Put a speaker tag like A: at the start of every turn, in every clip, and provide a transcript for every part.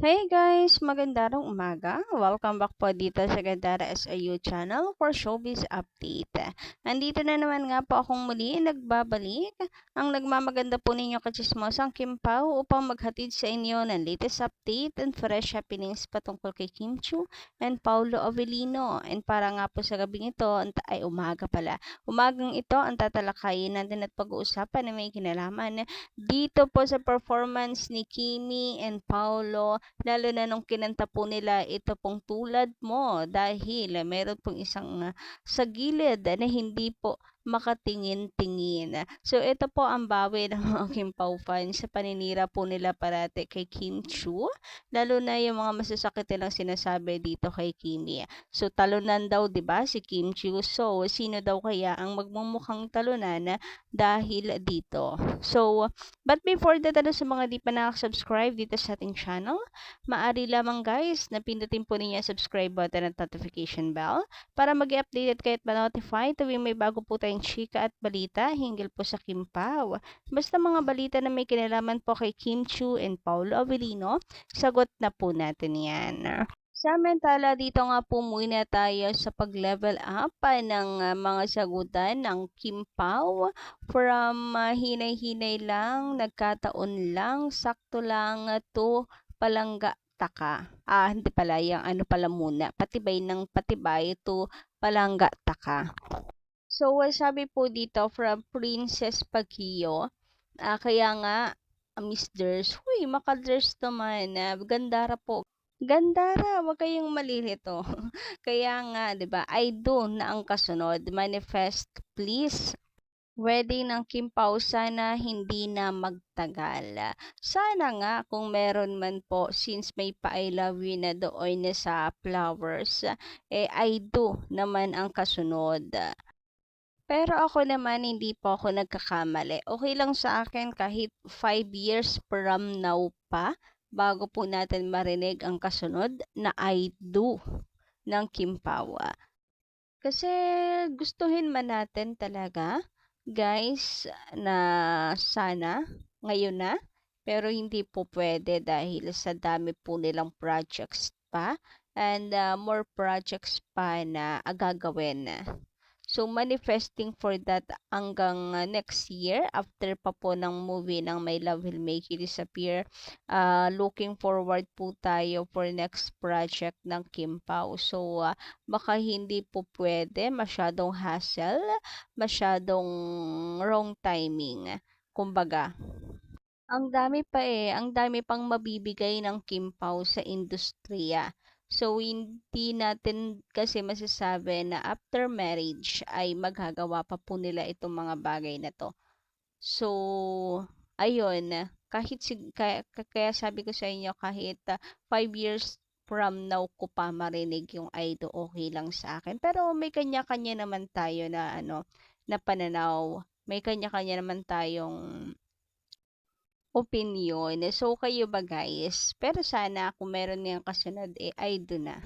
A: Hey guys! Magandang umaga. Welcome back po dito sa Gandara SIU channel for Showbiz Update. Andito na naman nga po akong muli nagbabalik ang nagmamaganda po ninyo kachismosang Kim Pao upang maghatid sa inyo ng latest update and fresh happenings patungkol kay Kim Chiu and Paulo Avellino. And para nga po sa gabing ito, ay umaga pala. Umagang ito ang tatalakayin natin at pag-uusapan na may kinalaman dito po sa performance ni Kimi and Paulo. Lalo na nung kinanta po nila ito pong tulad mo dahil meron pong isang sa gilid na hindi po makatingin-tingin. So ito po ang bawi ng mga Kim Pao fans sa paninira po nila parate kay Kim Chiu. Lalo na yung mga masasakit nilang sinasabi dito kay Kimi. So talunan daw 'di ba si Kim Chiu. So sino daw kaya ang magmumukhang talunan dahil dito? So but before that, sa mga di pa nakasubscribe dito sa ating channel, maaari lamang guys na pindutin po ninyo ang subscribe button at notification bell para mag-i-update at kaya't ma-notify tuwing may bago po tayong chika at balita hinggil po sa Kim Pao. Basta mga balita na may kinalaman po kay Kim Chiu and Paulo Avellino, sagot na po natin yan. Samantala, dito nga po muna tayo sa pag-level up ng mga sagutan ng Kim Pao from hinay-hinay lang, nagkataon lang, sakto lang to palangga taka. Hindi pala, yung ano pala muna, patibay ng patibay to palangga taka. So, sabi po dito from Princess Pagio, kaya nga, Miss Ders, huy, maka-Ders naman, gandara po. Gandara, wag kayong malilito. Kaya nga, 'di ba? I do na ang kasunod. Manifest, please. Wedding ng Kim Pao sana hindi na magtagal. Sana nga kung meron man po since may pa-I love you na doon na sa flowers, I do naman ang kasunod. Pero ako naman hindi po ako nagkakamali. Okay lang sa akin kahit 5 years from now pa bago po natin marinig ang kasunod na I do ng Kim Pao. Kasi gustuhin man natin talaga, guys, na sana ngayon na, pero hindi po pwede dahil sa dami po nilang projects pa and more projects pa na gagawin. So, manifesting for that hanggang next year after pa po ng movie ng My Love Will Make You Disappear. Looking forward po tayo for next project ng Kim Pao. So, baka hindi po pwede, masyadong hassle, masyadong wrong timing. Kumbaga, ang dami pang mabibigay ng Kim Pao sa industriya. So, hindi natin kasi masasabi na after marriage ay magagawa pa po nila itong mga bagay na to. So, ayun, kaya sabi ko sa inyo kahit 5 years from now ko pa marinig yung Aido, okay lang sa akin. Pero may kanya-kanya naman tayo na na pananaw. May kanya-kanya naman tayong opinyon. So, kayo ba guys? Pero sana kung meron niyang kasunod, ay doon na.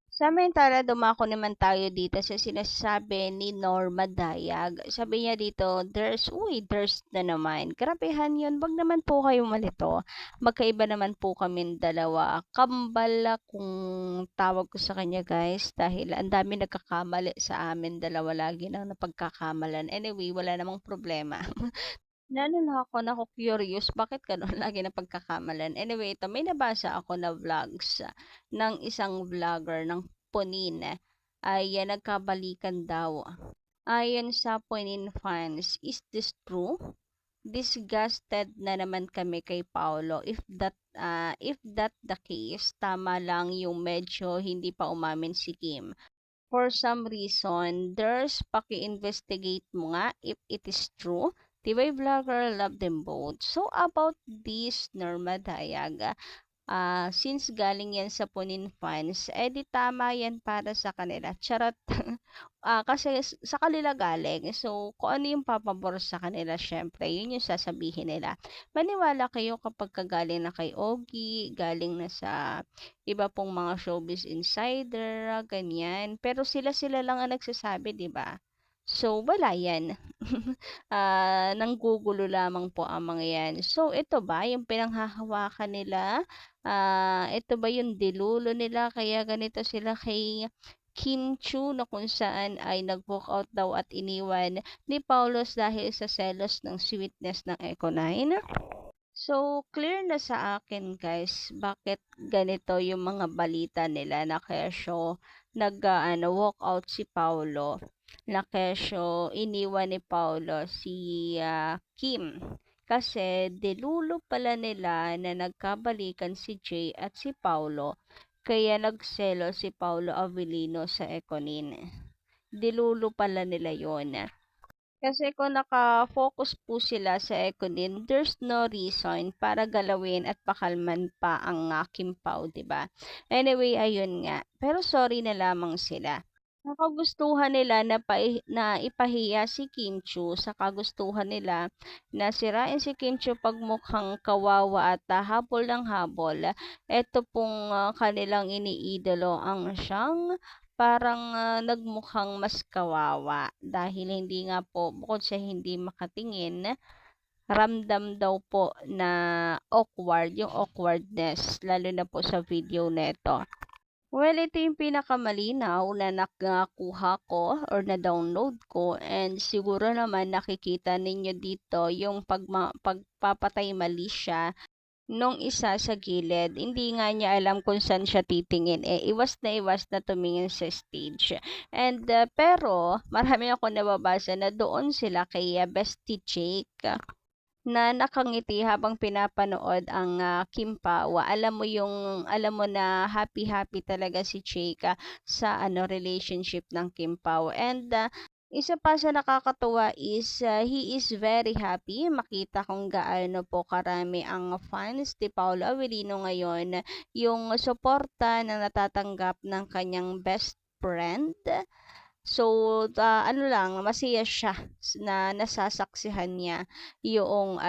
A: Samantala, dumako naman tayo dito sa sinasabi ni Norma Dayag. Sabi niya dito, there's na naman. Grabehan yun, wag naman po kayo malito. Magkaiba naman po kami dalawa. Kambal kung tawag ko sa kanya guys, dahil ang dami nagkakamali sa amin dalawa lagi nang napagkakamalan. Anyway, wala namang problema. Lalo na ako naku-curious bakit gano'n lagi napagkakamalan. Anyway, ito may nabasa ako na vlogs ng isang vlogger ng Punin ay nagkabalikan daw. Ayon sa Punin fans, is this true? Disgusted na naman kami kay Paolo. If that the case, tama lang yung medyo hindi pa umamin si Kim. For some reason, there's paki-investigate mo nga if it is true. Tibay vlogger love them both. So about this Norma Dayaga, since galing yan sa Punin fans, di tama yan para sa kanila. Charot. Kasi sa kanila galing. So, kung ano yung papabor sa kanila, syempre, yun yung sasabihin nila. Maniwala kayo kapag galing na kay Ogie, galing na sa iba pong mga showbiz insider, ganyan. Pero sila-sila lang ang nagsasabi, di ba? So, wala yan. Nanggugulo lamang po ang mga yan. So, ito ba yung pinanghahawakan nila? Ito ba yung dilulo nila? Kaya ganito sila kay Kim Chu na kung saan ay nag-walk out daw at iniwan ni Paulos dahil sa selos ng sweetness ng Eco9. So, clear na sa akin guys, bakit ganito yung mga balita nila na kesyo walk out si Paulo, na kesyo iniwan ni Paulo si Kim. Kasi dilulo pala nila na nagkabalikan si Jay at si Paulo, kaya nagselo si Paulo Avellino sa Econin. Dilulo pala nila yon. Kasi kung naka-focus po sila sa Econin, there's no reason para galawin at pakalman pa ang Kim Pao, diba? Anyway, ayun nga. Pero sorry na lamang sila. Nakagustuhan nila na ipahiya si Kim Chu, sa kagustuhan nila na sirain si Kim Chu pagmukhang kawawa at habol ng habol. Ito pong kanilang iniidolo ang siyang parang nagmukhang mas kawawa dahil hindi nga po, bukod sa hindi makatingin, ramdam daw po na awkward, yung awkwardness, lalo na po sa video neto. Well, ito yung pinakamalinaw na nakakuha ko or na-download ko, and siguro naman nakikita ninyo dito yung pagpapatay mali siya nung isa sa gilid. Hindi nga niya alam kung saan siya titingin. Iwas na tumingin sa stage. And pero marami ako nababasa na doon sila kay Bestie Jake na nakangiti habang pinapanood ang Kim Pao. Alam mo na happy talaga si Jake sa relationship ng Kim Pao. And isa pa sa nakakatuwa is he is very happy makita kung gaano po karami ang fans ni Paolo Avellino ngayon, yung suporta na natatanggap ng kanyang best friend. So, masaya siya na nasasaksihan niya yung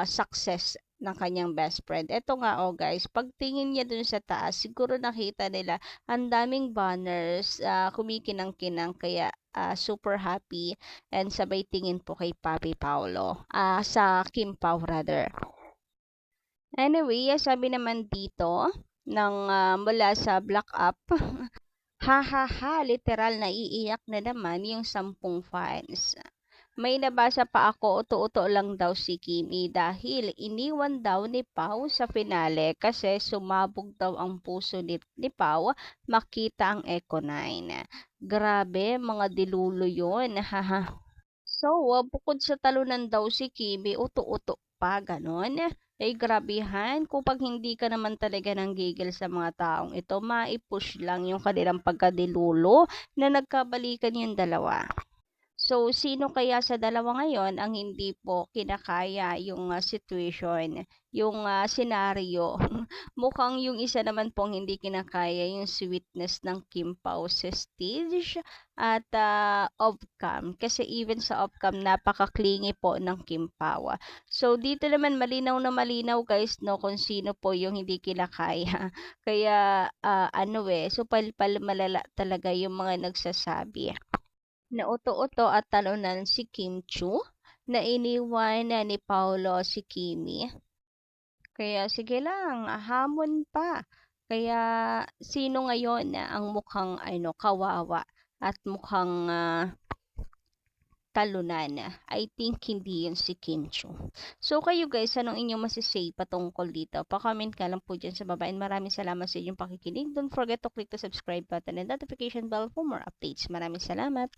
A: success ng kanyang best friend. Ito nga guys, pagtingin niya dun sa taas, siguro nakita nila ang daming banners, kumikinang-kinang, kaya super happy, and sabay tingin po kay Papi Paolo, sa Kim Pao rather. Anyway, sabi naman dito ng mula sa Black Up, ha, literal naiiyak na naman yung 10 fans. May nabasa pa ako, uto-uto lang daw si Kimi dahil iniwan daw ni Pao sa finale kasi sumabog daw ang puso ni Pao makita ang Eco9. Grabe, mga dilulo yun, haha. So, bukod sa talunan daw si Kimi, uto-uto pa, ganon. Grabihan, kapag hindi ka naman talaga nanggigil sa mga taong ito, maipush lang yung kanilang pagkadilulo na nagkabalikan yung dalawa. So, sino kaya sa dalawa ngayon ang hindi po kinakaya yung situation, yung senaryo? Mukhang yung isa naman pong hindi kinakaya yung sweetness ng Kim Pao sa stage at off-cam. Kasi even sa off-cam, napaka-clingy po ng Kim Pao. So, dito naman malinaw na malinaw guys, no, kung sino po yung hindi kinakaya. Kaya, so palpal malala talaga yung mga nagsasabi na uto-uto at talunan si Kim Chu, na iniwan ni Paolo si Kimi. Kaya sige lang, hamon pa. Kaya sino ngayon ang mukhang kawawa at mukhang talunan? I think hindi yun si Kim Chu. So kayo guys, anong inyong masisay patungkol dito? Pa-comment ka lang po dyan sa baba, and maraming salamat sa inyong pakikinig. Don't forget to click the subscribe button and notification bell for more updates. Maraming salamat!